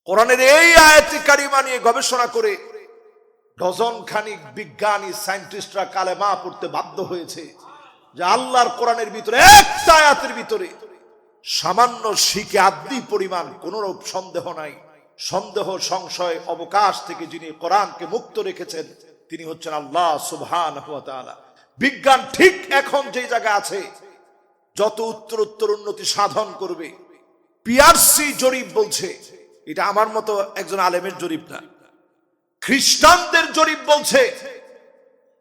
কোরআনের এই আয়াতে কারিমা নিয়ে গবেষণা করে ডজন খানিক বিজ্ঞানী সায়েন্টিস্টরা কালেমা পড়তে বাধ্য হয়েছে যে আল্লাহর কোরআনের ভিতরে একটা আয়াতের ভিতরে সামান্য শিকে আদ্যি পরিমাণ কোনরূপ সন্দেহ নাই। সন্দেহ সংশয় অবকাশ থেকে যিনি কোরআনকে মুক্ত রেখেছেন তিনি হচ্ছেন আল্লাহ সুবহানাহু ওয়া তাআলা। বিজ্ঞান ঠিক এখন যে জায়গায় আছে, যত উত্তর উন্নতি সাধন করবে, পিআরসি জরিপ বলছে, এটা আমার মতো একজন আলেমের জরিপ না, খ্রিস্টানদের জরিপ বলছে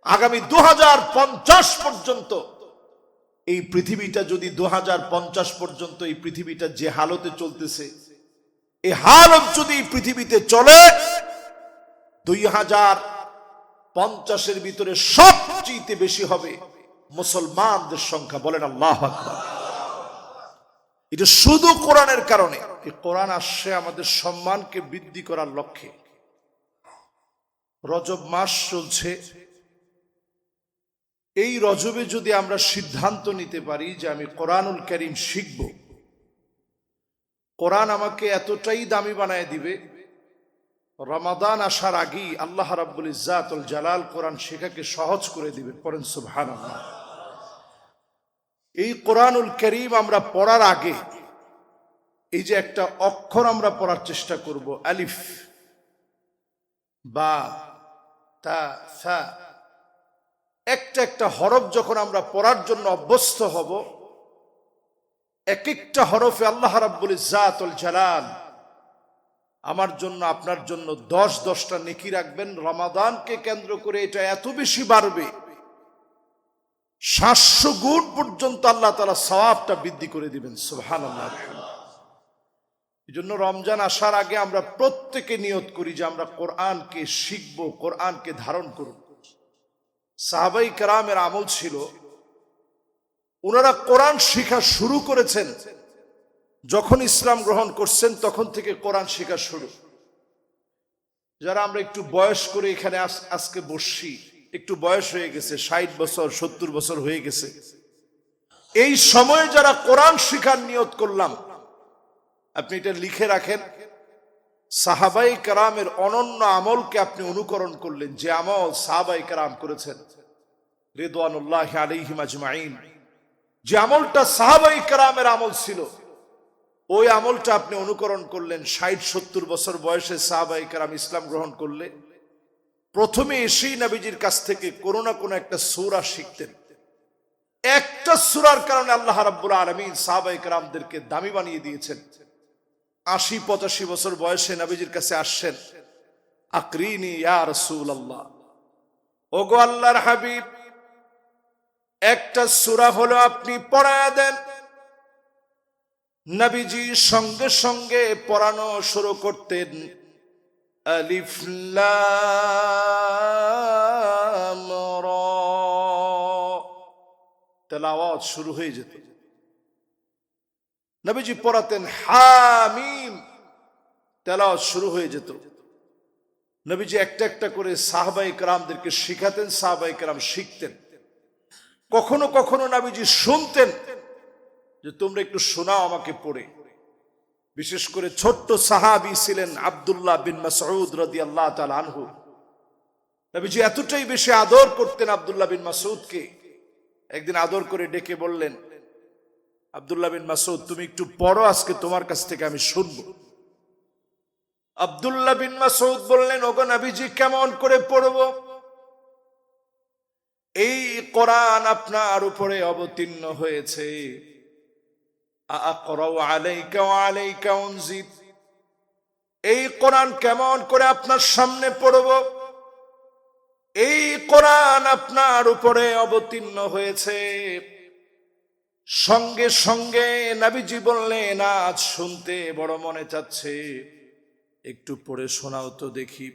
আগামী 2050 পর্যন্ত এই পৃথিবীটা যদি 2050 পর্যন্ত এই পৃথিবীটা যে হালতে চলতেছে, এই হালত যদি পৃথিবীতে চলে, 2050-এর ভিতরে সবচেয়ে বেশি হবে মুসলমানদের সংখ্যা। বলেন আল্লাহু আকবার। এটা শুধু কোরআনের কারণে। এই কোরআন আসছে আমাদের সম্মানকে বৃদ্ধি করার লক্ষ্যে। রজব মাস চলছে, এই রজবে যদি আমরা সিদ্ধান্ত নিতে পারি যে আমি কোরআনুল কারীম শিখব, কোরআন আমাকে এতটাই দামি বানায় দিবে, রমাদান আসার আগেই আল্লাহ রাব্বুল ইজ্জাতুল জালাল কোরআন শেখাকে সহজ করে দিবে। পড়েন সুবহানাল্লাহ। এই কোরআনুল কারীম আমরা পড়ার আগে এই যে একটা অক্ষর আমরা পড়ার চেষ্টা করব, আলিফ, বা, তা, সা, একটা একটা হরফ যখন আমরা পড়ার জন্য অভ্যস্ত হব, এক একটা হরফে আল্লাহ রাব্বুল ইজ্জাতুল জালাল আমার জন্য আপনার জন্য 10-10টা নেকি রাখবেন। রমাদানকে কেন্দ্র করে এটা এত বেশি বাড়বে, 700 গুণ পর্যন্ত আল্লাহ তাআলা সওয়াবটা বৃদ্ধি করে দিবেন। সুবহানাল্লাহ। এই জন্য রমজান আসার আগে আমরা প্রত্যেকে নিয়ত করি যে আমরা কোরআনকে শিখব, কোরআনকে ধারণ করব। সাহাবাই কেরামের আমল ছিল, ওনারা কোরআন শেখা শুরু করেছেন যখন ইসলাম গ্রহণ করছেন, তখন থেকে কোরআন শেখা শুরু। যারা আমরা একটু বয়স করে এখানে আজকে বসছি, একটু বয়স হয়ে গেছে, 60 বছর 70 বছর হয়ে গেছে, এই সময়ে যারা কোরআন শেখার নিয়ত করলাম, আপনি এটা লিখে রাখেন। সাহাবাই কেরামের অনন্য আমলকে আপনি অনুকরণ করলেন, যে আমল সাহাবাই কেরাম করেছেন রিদওয়ানুল্লাহি আলাইহিম আজমাইন, যে আমলটা সাহাবাই কেরামের আমল ছিল, ওই আমলটা আপনি অনুকরণ করলেন। 60-70 বছর বয়সে সাহাবাই কেরাম ইসলাম গ্রহণ করলে প্রথমে এসেই নবীজির কাছ থেকে কোনো না কোনো একটা সূরা শিখতেন। একটা সূরার কারণে আল্লাহ রাব্বুল আলামিন সাহাবাই কেরামদেরকে দামি বানিয়ে দিয়েছেন। 80-85 বছর বয়সে নবীজির কাছে আসছেন, আকরিনি ইয়া রাসূলুল্লাহ, ওগো আল্লাহর হাবিব, একটা সূরা হলো আপনি পড়ায়া দেন। নবীজি সঙ্গে সঙ্গে পড়ানো শুরু করতেন, আলিফ লাম রা, তেলাওয়াত শুরু হয়ে যেত। নবীজি পড়াতেন হামিম, তেলাওয়াত শুরু হয়ে যেত। নবীজি একটা একটা করে সাহাবায়ে কেরামদেরকে শিখাতেন, সাহাবায়ে কেরাম শিখতেন। কখনো কখনো নবীজি শুনতেন যে তোমরা একটু শোনাও আমাকে পড়ে। বিশেষ করে ছোট্ট সাহাবী ছিলেন আব্দুল্লাহ বিন মাসউদ রাদিয়াল্লাহু তাআলা আনহু। নবীজি এতটাই বেশি আদর করতেন আব্দুল্লাহ বিন মাসউদকে, একদিন আদর করে ডেকে বললেন, আব্দুল্লাহ বিন মাসউদ তুমি একটু পড়ো, আজকে তোমার কাছ থেকে আমি শুনবো। আব্দুল্লাহ বিন মাসউদ বললেন, ওগো নবীজি কেমন করে পড়বো? এই কোরআন আপনার উপরে অবতীর্ণ হয়েছে, আ'আকরাউ আলাইকা ওয়া আলাইকা উনজিল, এই কোরআন কেমন করে আপনার সামনে পড়বো? এই কোরআন আপনার উপরে অবতীর্ণ হয়েছে। সঙ্গে সঙ্গে নবীজি বললেন, আজ শুনতে বড় মনে চাচ্ছে, একটু পড়ে শোনাও তো দেখি।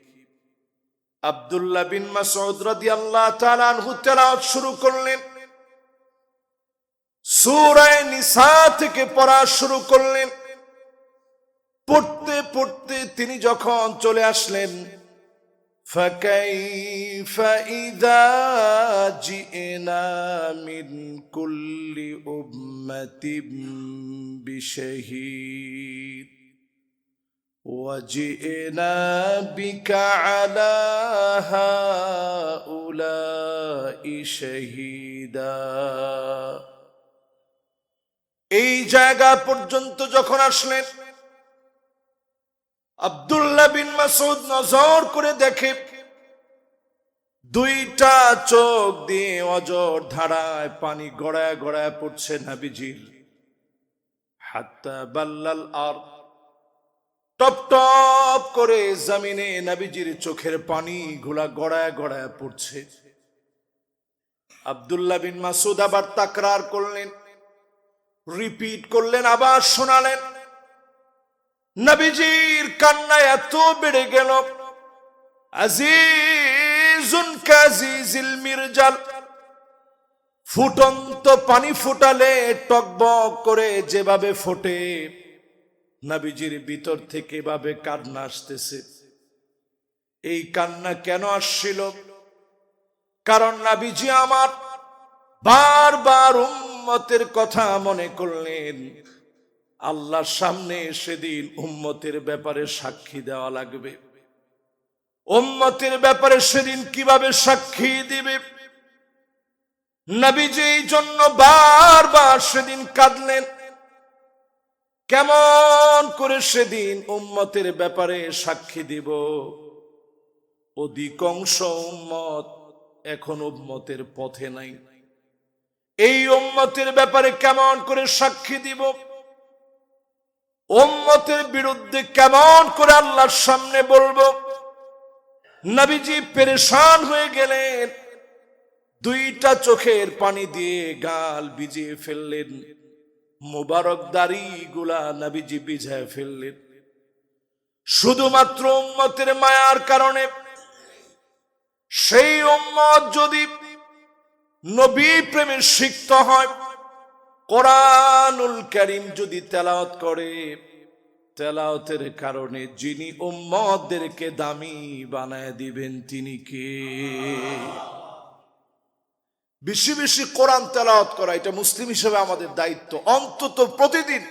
আব্দুল্লাহ বিন মাসউদ রাদিয়াল্লাহু তাআলা আনহু তেলাওয়াত শুরু করলেন। সূরা নিসা থেকে পড়া শুরু করলেন। পড়তে পড়তে তিনি যখন চলে আসলেন, ফাকাইফা ইযা জিনা মিন কুল্লি উম্মাতিন বিশাহীদ ওয়াজিনা বিকা আলা হাউলাই শাহীদা। এই জায়গা পর্যন্ত যখন আসলেন, আব্দুল্লাহ বিন মাসউদ নজর করে দেখে দুইটা চোখ দিয়ে অজর ধারায় পানি গড়ায় গড়ায় পড়ছে নবীজির। হাত্তা বাল্লাল আরদ, টপ টপ করে জমিনে নবীজির চোখের পানি গুলা গড়ায় গড়ায় পড়ছে। আব্দুল্লাহ বিন মাসউদ আবার তাকরার করলেন, রিপিট করলেন, আবার শোনালেন। নবীজির কান্না এত বেড়ে গেল, আজিজুন কাজিজিল মিরজাল, ফুটন্ত পানি ফুটালে টকবক করে যেভাবে ফোটে, নবীজির ভিতর থেকে এভাবে কান্না আসতেছে। এই কান্না কেন আসছিল? কারণ নবীজি আমার বারবার উম্মতের কথা মনে করলেন। আল্লাহর সামনে সেদিন উম্মতের ব্যাপারে সাক্ষী দেওয়া লাগবে। উম্মতের ব্যাপারে সেদিন কিভাবে সাক্ষী দিবে? নবীজি এই জন্য বারবার সেদিন কাঁদলেন। কেমন করে সেদিন উম্মতের ব্যাপারে সাক্ষী দিব? অধিকাংশ উম্মত এখন উম্মতের পথে নাই। এই উম্মতের ব্যাপারে কেমন করে সাক্ষী দিব? উম্মতের বিরুদ্ধে কেমন করে আল্লাহর সামনে বলবো? নবীজি পেরেশান হয়ে গেলেন, দুইটা চোখের পানি দিয়ে গাল ভিজিয়ে ফেললেন, মুবারক দাড়ি গুলা নবীজি ভিজায় ফেললেন, শুধুমাত্র উম্মতের মায়ার কারণে। সেই উম্মত যদি নবী প্রেমে সিক্ত হয়, কোরআনুল কারীম যদি তেলাওয়াত করে, তেলাওয়াতের কারণে যিনি উম্মতদেরকে দামি বানায় দিবেন তিনি কে? বেশি বেশি কোরআন তেলাওয়াত করা, এটা মুসলিম হিসেবে আমাদের দায়িত্ব। অন্তত প্রতিদিন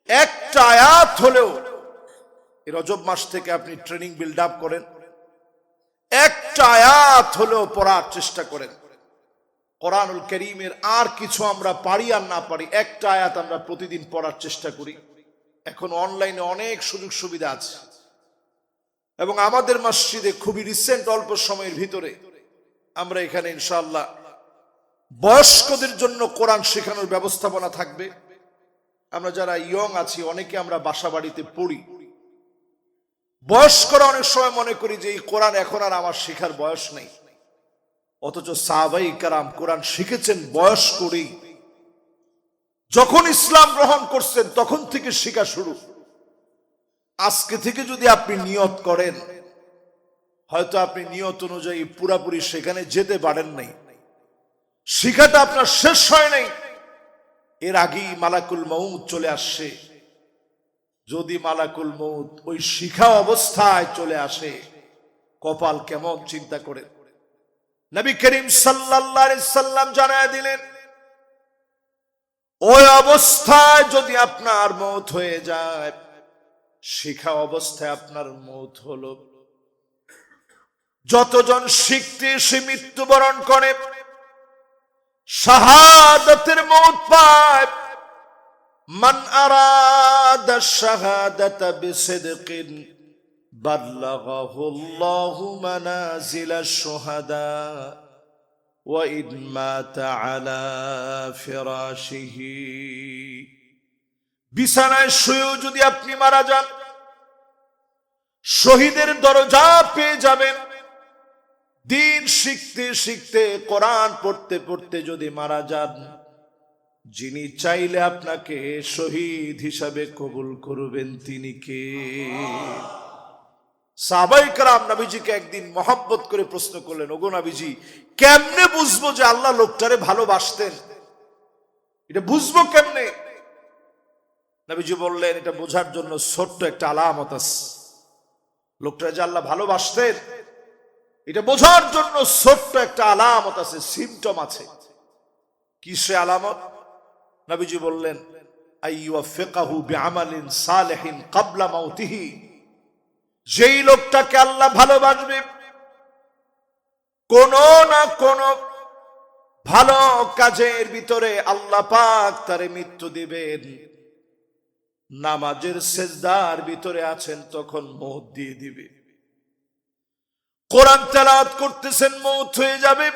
একটা আয়াত হলেও, এই রজব মাস থেকে আপনি ট্রেনিং বিল্ড আপ করেন, একটা আয়াত হলেও পড়ার চেষ্টা করেন। কোরআনুল কারীমের আর কিছু আমরা পারি আর না পারি, একটা আয়াত আমরা প্রতিদিন পড়ার চেষ্টা করি। এখন অনলাইনে অনেক সুযোগ সুবিধা আছে, এবং আমাদের মসজিদে খুবই রিসেন্ট অল্প সময়ের ভিতরে আমরা এখানে ইনশাআল্লাহ বয়স্কদের জন্য কোরআন শেখানোর ব্যবস্থাপনা থাকবে। আমরা যারা ইয়ং আছি অনেকে আমরা বাসা বাড়িতে পড়ি। বয়স্করা অনেক সময় মনে করি যে এই কোরআন এখন আর আমার শেখার বয়স নেই, অথচ সাহাবায়ে কেরাম কোরআন শিখেছেন বয়স করেই। যখন ইসলাম গ্রহণ করছেন তখন থেকে শেখা শুরু। আজকে থেকে যদি আপনি নিয়ত করেন, হয়তো আপনি নিয়ত অনুযায়ী পুরাপুরি সেখানে যেতে পারেন নাই, শিখাটা আপনার শেষ হয় নাই, এর আগেই মালাকুল মউত চলে আসছে। যদি মালাকুল মউত ওই শিখা অবস্থায় চলে আসে, কপাল কেমন চিন্তা করে। নবী করিম সাল্লাল্লাহু আলাইহি সাল্লাম জানায় দিলেন, ওই অবস্থায় যদি আপনার মওত হয়ে যায়, শিখা অবস্থায় আপনার মওত হলো। যতজন শিখতে সে মৃত্যুবরণ করে, শাহাদাতের মওত পায়, মান আরাদা শাহাদাতা বিসিদকিন বাল্লাগাহুল্লাহু মানাজিলাশ শুহাদা ওয়া ইন মাতা আলা ফিরাশিহি। বিছানায় শুয়েও যদি আপনি মারা যান, শহীদের দরজা পেয়ে যাবেন। দিন শিখতে শিখতে, কোরআন পড়তে পড়তে যদি মারা যান, যিনি চাইলে আপনাকে শহীদ হিসাবে কবুল করবেন তিনি কে? সাহাবায়ে কেরাম নবীজিকে একদিন মহব্বত করে প্রশ্ন করলেন, ওগো নবীজি, কেমনে বুঝবো যে আল্লাহ লোকটারে ভালোবাসতেন? এটা বুঝবো কেমনে? নবীজি বললেন, এটা বোঝার জন্য ছোট্ট একটা আলামত আছে। লোকটা যে আল্লাহ ভালোবাসতেন, এটা বোঝার জন্য ছোট্ট একটা আলামত আছে, সিমটম আছে। কি সে আলামত? নবীজি বললেন, আইয়ুফিকাহু বিআমালিন সালিহিন ক্বাবলা মাউতিহি, যেই লোকটাকে আল্লাহ ভালোবাসবে কোন না কোন ভালো কাজের ভিতরে আল্লাহ পাক তারে মৃত্যু দিবেন। নামাজের সেজদার ভিতরে আছেন তখন মওত দিয়ে দিবে, কোরআন তেলাওয়াত করতেছেন মওত হয়ে যাবে,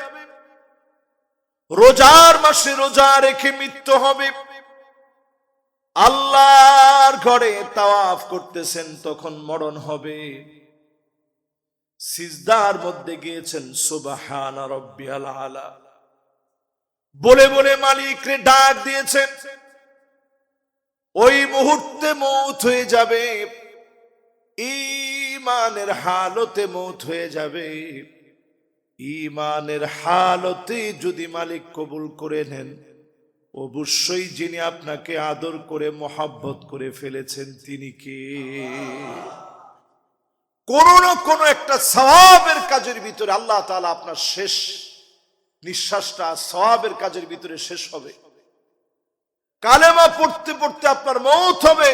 রোজার মাসে রোজা রেখে মৃত্যু হবে, আল্লাহর ঘরে তাওয়াফ করতেছেন তখন মরণ হবে, সিজদার মধ্যে গিয়েছেন সুবহানা রাব্বিয়াল আলা বলে বলে মালিকরে ডাক দিয়েছেন, ওই মুহূর্তে মওত হয়ে যাবে, ঈমানের হালতে মওত হয়ে যাবে। ঈমানের হালতে যদি মালিক কবুল করে নেন, অবশ্যই যিনি আপনাকে আদর করে মহব্বত করে ফেলেছেন তিনি কে? কোন না কোন একটা সওয়াবের কাজের ভিতরে আল্লাহ তাআলা আপনার শেষ নিঃশ্বাসটা সওয়াবের কাজের ভিতরে শেষ হবে। কালেমা পড়তে পড়তে আপনার মওত হবে।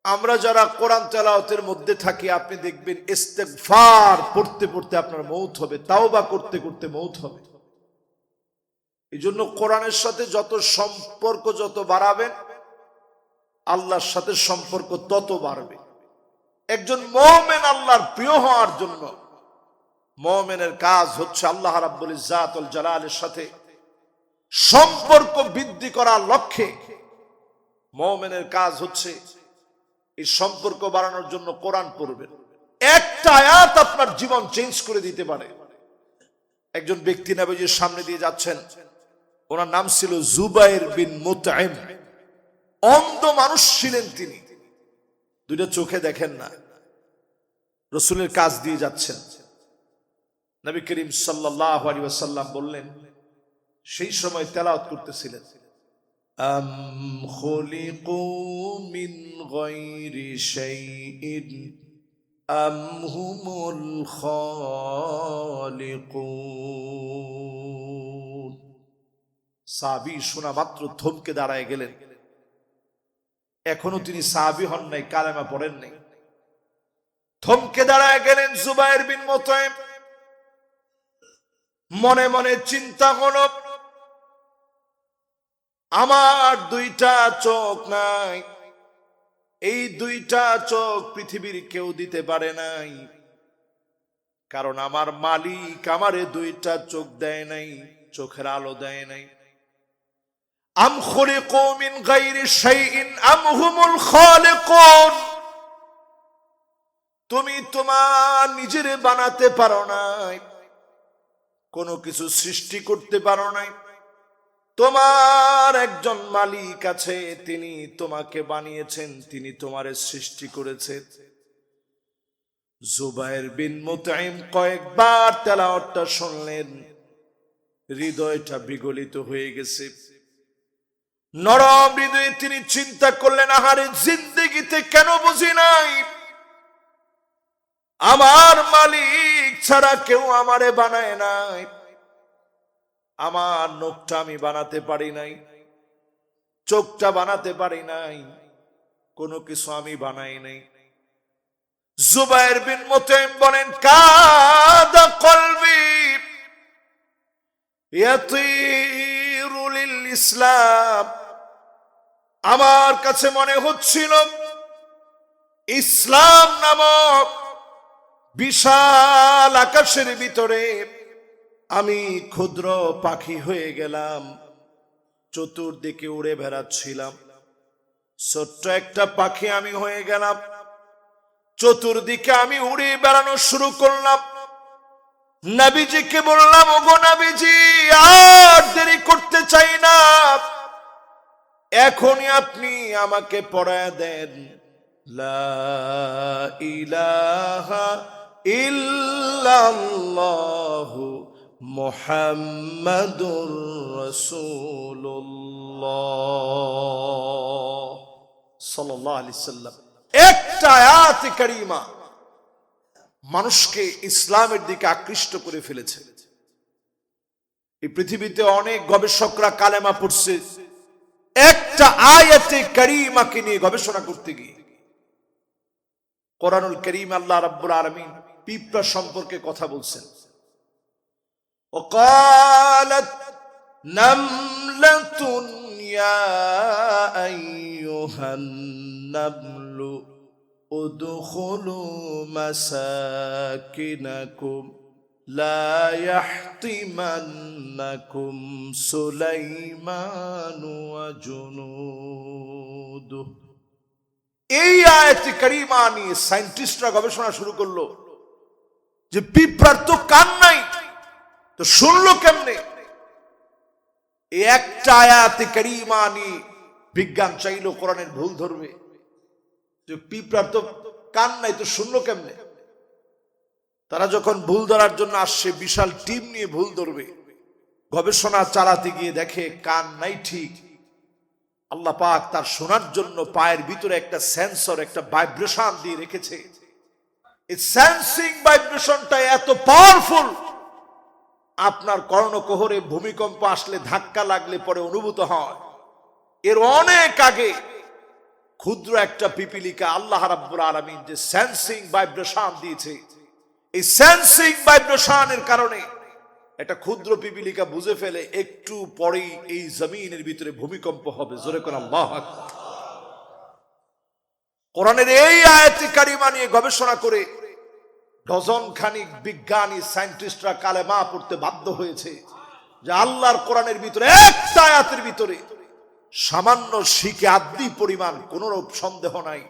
আমরা যারা কোরআন তেলাওয়াতের মধ্যে থাকি, আপনি দেখবেন ইস্তেগফার পড়তে পড়তে আপনার মওত হবে, তাওবা করতে করতে মওত হবে। এই জন্য কোরআনের সাথে যত সম্পর্ক যত বাড়াবেন, আল্লাহর সাথে সম্পর্ক তত বাড়বে। একজন মুমিন আল্লাহর প্রিয় হওয়ার জন্য মুমিনের কাজ হচ্ছে আল্লাহ রাব্বুল ইজ্জাত ওয়াল জালালের সাথে সম্পর্ক বৃদ্ধি করার লক্ষ্যে মুমিনের কাজ হচ্ছে এই সম্পর্ক বাড়ানোর জন্য কোরআন পড়বেন। একটা আয়াত আপনার জীবন চেঞ্জ করে দিতে পারে। একজন ব্যক্তি নবীজির সামনে দিয়ে যাচ্ছেন, ওনার নাম ছিল জুবাইর বিন মুতঈম। অন্ধ মানুষ ছিলেন তিনি, দুইটা চোখে দেখেন না, রাসূলের কাজ দিয়ে যাচ্ছেন। নবী করিম সাল্লাল্লাহু আলাইহি ওয়াসাল্লাম বললেন, সেই সময় তেলাওয়াত করতেছিলেন, আম খুলিকু মিন গায়রি শাইইন আম হুমুল খালিকুন। সাহাবী শোনা মাত্র থমকে দাঁড়ায় গেলেন। এখনো তিনি সাহাবী হন নাই, কালেমা পড়েন নাই। থমকে দাঁড়ায় গেলেন জুবাইর বিন মুতঈম। মনে মনে চিন্তা হলো, আমার দুইটা চোখ নাই, এই দুইটা চোখ পৃথিবীর কেউ দিতে পারে নাই, কারণ আমার মালিক আমারে দুইটা চোখ দেয় নাই, চোখের আলো দেয় নাই। আম খুলিকু মিন গায়রি শাইইন আম হুমুল খালিকুন। তুমি তোমার নিজের বানাতে পারো নাই, কোনো কিছু সৃষ্টি করতে পারো নাই, তোমার একজন মালিক আছে, তিনি তোমাকে বানিয়েছেন, তিনি তোমারে সৃষ্টি করেছেন। জুবাইর বিন মুতঈম কয়েকবার তেলাওয়াতটা শুনলেন, হৃদয়টা বিগলিত হয়ে গেছে। নরম হৃদয়ে তিনি চিন্তা করলেন, আহারে জিন্দেগিতে কেন বুঝি নাই আমার মালিক ছাড়া কেউ আমারে বানায় নাই। আমার নখটা আমি বানাতে পারি নাই, চোখটা বানাতে পারি নাই, কোনো কিছু আমি বানাই নাই। জুবাইর বিন মুতঈম বলেন, কাদা কলবি ইয়াতিরু লিল ইসলাম। আমার কাছে মনে হচ্ছিল ইসলাম নামক বিশাল আকাশের ভিতরে আমি ক্ষুদ্র পাখি হয়ে গেলাম, চতুর্দিকে উড়ে বেড়াচ্ছিলাম। ছোট্ট একটা পাখি আমি হয়ে গেলাম, চতুর্দিকে আমি উড়ে বেড়ানো শুরু করলাম। নবীজিকে বললাম, ওগো নবীজি, আর দেরি করতে চাই না, এখনই আপনি আমাকে পড়ায় দেন লা ইলাহা ইল্লাল্লাহু মুহাম্মাদুর রাসূলুল্লাহ সাল্লাল্লাহু আলাইহি সাল্লাম। একটা আয়াত কারিমা মানুষকে ইসলামের দিকে আকৃষ্ট করে ফেলেছে। এই পৃথিবীতে অনেক গবেষকরা কালেমা পড়ছে, একটা আয়াতে কারিমাকে নিয়ে গবেষণা করতে গিয়ে কোরআনুল কারীম আল্লাহ রাব্বুল আলামিন পিঁপড়া সম্পর্কে কথা বলছেন। وقالت نملة يا أيها النمل ادخلوا مساكنكم لا يحطمنكم سليمان وجنوده। এই আয়াতে কারিমা নিয়ে সায়েন্টিস্টরা গবেষণা শুরু করলো যে পিঁপড়ার তো কান নাই, তো শুনলো কেমনে? এই একটা আয়াতে কারিমা নিয়ে বিজ্ঞান চাইলো কোরআনের ভুল ধরবে, যে পিঁপড়ার তো কান নাই, তো শুনলো কেমনে? তারা যখন ভুল ধরার জন্য আসছে, বিশাল টিম নিয়ে ভুল ধরবে, গবেষণা চালাতে গিয়ে দেখে কান নাই ঠিক। আল্লাহ পাক তার শোনার জন্য পায়ের ভিতরে একটা সেন্সর, একটা ভাইব্রেশন দিয়ে রেখেছে। এই সেন্সিং ভাইব্রেশনটা এত পাওয়ারফুল, আপনার কর্ণকুহরে ভূমিকম্প আসলে ধাক্কা লাগলে পরে অনুভূত হয়। এর অনেক আগে ক্ষুদ্র একটা পিপিলিকা আল্লাহ রাব্বুল আলামিন যে সেন্সিং ভাইব্রেশন দিয়েছে, এই সেন্সিং ভাইব্রেশনের কারণে একটা ক্ষুদ্র পিপিলিকা বুঝে ফেলে একটু পরেই এই জমিনের ভিতরে ভূমিকম্প হবে। জোরে করে আল্লাহু আকবার। কোরআনের এই আয়াতে কারিমা নিয়ে গবেষণা করে ডজন খানিক বিজ্ঞানী সায়েন্টিস্টরা কালেমা পড়তে বাধ্য হয়েছে যে আল্লাহর কোরআনের ভিতরে একটা আয়াতের ভিতরে সামান্য শিকে আদ্দি পরিমাণ কোনরূপ সন্দেহ নাই।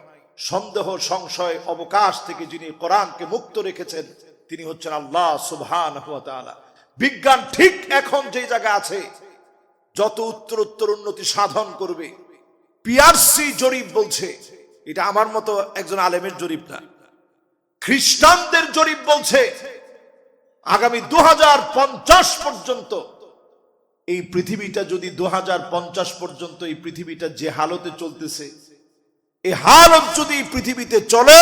সন্দেহ সংশয় অবকাশ থেকে যিনি কোরআনকে মুক্ত রেখেছেন তিনি হচ্ছেন আল্লাহ সুবহানাহু ওয়া তাআলা। বিজ্ঞান ঠিক এখন যে জায়গা আছে, যত উত্তর উন্নতি সাধন করবে, পিআরসি জরিপ বলছে, এটা আমার মতো একজন আলেমের জরিপ না, খ্রিস্টানদের জরিপ বলছে আগামী 2050 পর্যন্ত এই পৃথিবীটা যদি 2050 পর্যন্ত এই পৃথিবীটা যে হালতে চলতেছে, এই হালত যদি পৃথিবীতে চলে,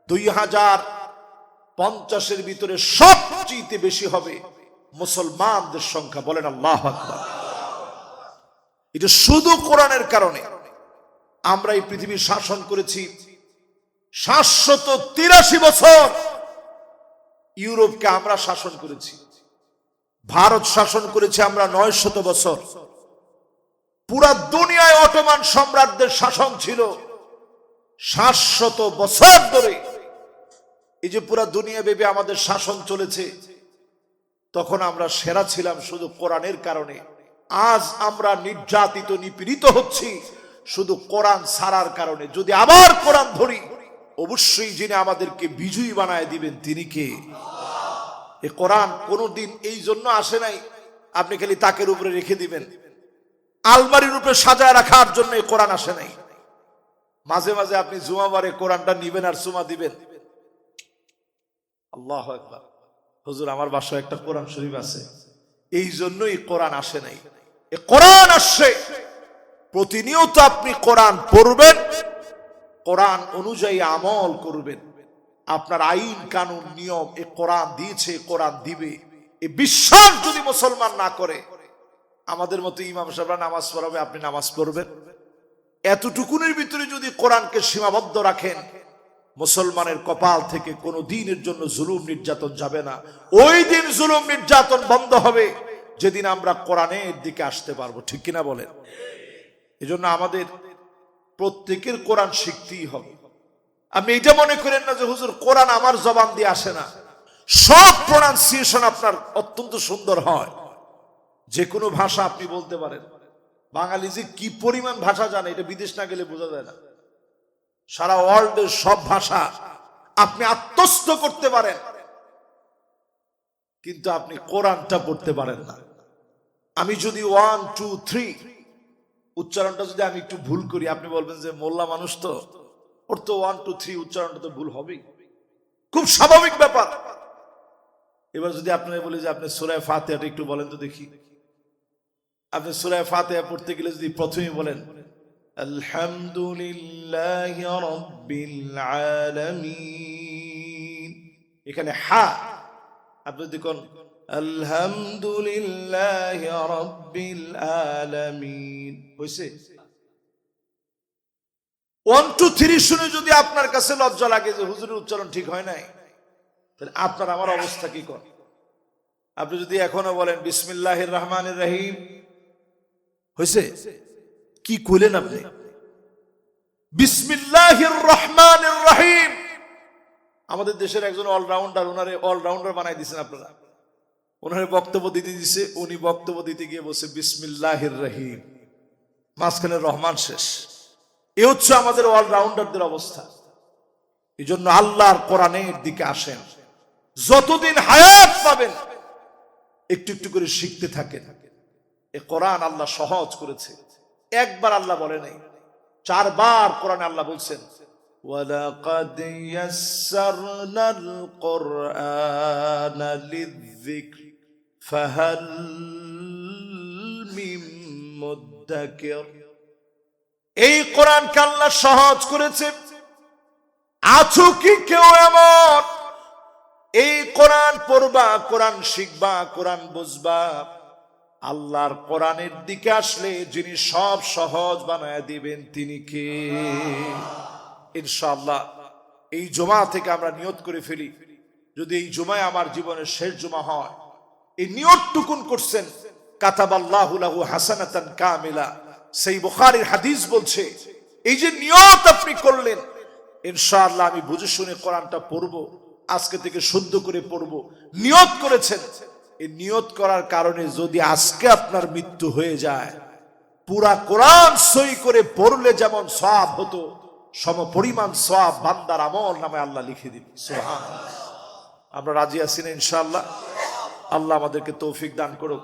2050-এর ভিতরে সবচেয়ে বেশি হবে মুসলমানদের সংখ্যা। বলেন আল্লাহু আকবার। এটা শুধু কোরআনের কারণে। আমরা এই পৃথিবীর শাসন করেছি 783 বছর। ইউরোপকে আমরা শাসন করেছি, ভারত শাসন করেছে আমরা 900 বছর। পুরা দুনিয়ায় অটোমান সম্রাটদের শাসন ছিল 700 বছর ধরে। এই যে পুরা দুনিয়া ব্যাপী আমাদের শাসন চলেছে, তখন আমরা সেরা ছিলাম শুধু কোরআনের কারণে। আজ আমরা নির্যাতিত নিপীড়িত হচ্ছি শুধু কোরআন ছাড়ার কারণে। যদি আবার কোরআন ধরি, অবশ্যই যিনি আমাদেরকে বিজয়ী বানায় দিবেন তিনি কে? এই কোরআন কোনদিন এই জন্য আসে নাই আপনি খালি তাকের উপরে রেখে দিবেন, আলমারির উপরে সাজায় রাখার জন্য এই কোরআন আসে নাই। মাঝে মাঝে আপনি জুমাবারে কোরআনটা নিবেন আর চুমা দিবেন। আল্লাহু আকবার। হুজুর আমার বাসায় একটা কোরআন শরীফ আছে, এই জন্যই কোরআন আসে নাই। এই কোরআন আসছে, প্রতিনিয়ত আপনি কোরআন পড়বেন, কোরআন অনুযায়ী আমল করবেন। আপনার আইন কানুন নিয়ম এ কোরআন দিয়েছে, কোরআন দিবে, এই বিশ্বাস যদি মুসলমান না করে, আমাদের মতো ইমাম সাহেবরা নামাজ পড়াবে, আপনি নামাজ পড়বেন, এতটুকুনের ভিতরে যদি কোরআনকে সীমাবদ্ধ রাখেন, মুসলমানের কপাল থেকে কোনো দিনের জন্য জুলুম নির্যাতন যাবে না। ওই দিন জুলুম নির্যাতন বন্ধ হবে যেদিন আমরা কোরআনের দিকে আসতে পারবো। ঠিক কিনা বলেন? এজন্য আমাদের প্রত্যেকের কোরআন শিখতেই হবে। আপনি এটা মনে করেন না যে হুজুর কোরআন আমার জবান দিয়ে আসে না। সব প্রোনাউন্সিয়েশন আপনার অত্যন্ত সুন্দর হয়, যে কোনো ভাষা আপনি বলতে পারেন। বাঙালি যে কি পরিমাণ ভাষা জানে এটা বিদেশ না গেলে বোঝা যায় না। সারা ওয়ার্ল্ডের সব ভাষা আপনি আত্মস্থ করতে পারেন, কিন্তু আপনি কোরআনটা পড়তে পারেন না। আমি যদি 1 2 3 উচ্চারণটা যদি আমি একটু ভুল করি, আপনি বলবেন যে মোল্লা মানুষ তো, ওর তো 1 2 3 উচ্চারণটা তো ভুল হবেই, খুব স্বাভাবিক ব্যাপার। এবার যদি আপনারা বলি যে আপনি সূরা ফাতিহাটা একটু বলেন তো দেখি, আপনি সূরা ফাতিহা পড়তে গেলে যদি প্রথমেই বলেন আলহামদুলিল্লাহি রাব্বিল আলামিন, এখানে হা, আপনি যদি কোন আলহামদুলিল্লাহি রাব্বিল আলামিন। হইছে? 1 2 3 শুনে যদি আপনার কাছে লজ্জা লাগে যে হুজুরের উচ্চারণ ঠিক হয় নাই, তাহলে আপনার আমার অবস্থা কি কর? আপনি যদি এখনো বলেন বিসমিল্লাহির রহমানির রহিম, হইছে? কি কইলেন আপনি? বিসমিল্লাহির রহমানির রহিম। আমাদের দেশের একজন অলরাউন্ডার, ওনারে অলরাউন্ডার বানাই দিয়েছেন আপনারা। ওনারে বক্তব্য দিতে দিছে, উনি বক্তব্য দিতে গিয়ে বলছে বিসমিল্লাহির রহিম, মাঝখানে রহমান শেষ। এ হচ্ছে আমাদের অলরাউন্ডারদের অবস্থা। এই জন্য আল্লাহর কোরআনের দিকে আসেন, যতদিন হায়াত পাবেন একটু একটু করে শিখতে থাকেন। এ কোরআন আল্লাহ সহজ করেছে। একবার আল্লাহ বলে নাই, 4 বার কোরআনে আল্লাহ বলছেন ওয়ালাকাদ ইয়াসসারনাল কুরআনা লিযিকর ফাহাল মিন মুদ্দাকির। এই কোরআনকে আল্লাহ সহজ করেছে। আছো কি কেউ এমন এই কোরআন পড়বা, কোরআন শিখবা, কোরআন বুঝবা, আল্লাহর কোরআনের দিকে আসলে যিনি সব সহজ বানায় দিবেন তিনি কে? ইনশাআল্লাহ এই জুমা থেকে আমরা নিয়ত করে ফেলি, যদি এই জুমায় আমার জীবনের শেষ জুমা হয়, এই নিয়তটুকুন করছেন কাতাবাল্লাহু লাহু হাসানাতান কামিলা। সেই বুখারীর হাদিস বলছে, এই যে নিয়ত আপনি করলেন, ইনশাআল্লাহ আমি বুঝে শুনে কোরআনটা পড়বো, আজকে থেকে শুদ্ধ করে পড়বো, নিয়ত করেছেন। এই নিয়ত করার কারণে যদি আজকে আপনার মৃত্যু হয়ে যায়, পুরা কোরআন সই করে পড়লে যেমন সওয়াব হতো, সমপরিমাণ সওয়াব বান্দার আমল নামে আল্লাহ লিখে দিবেন। সুবহানাল্লাহ। আমরা রাজি আছি না ইনশাআল্লাহ? আল্লাহ আমাদেরকে তৌফিক দান করুক।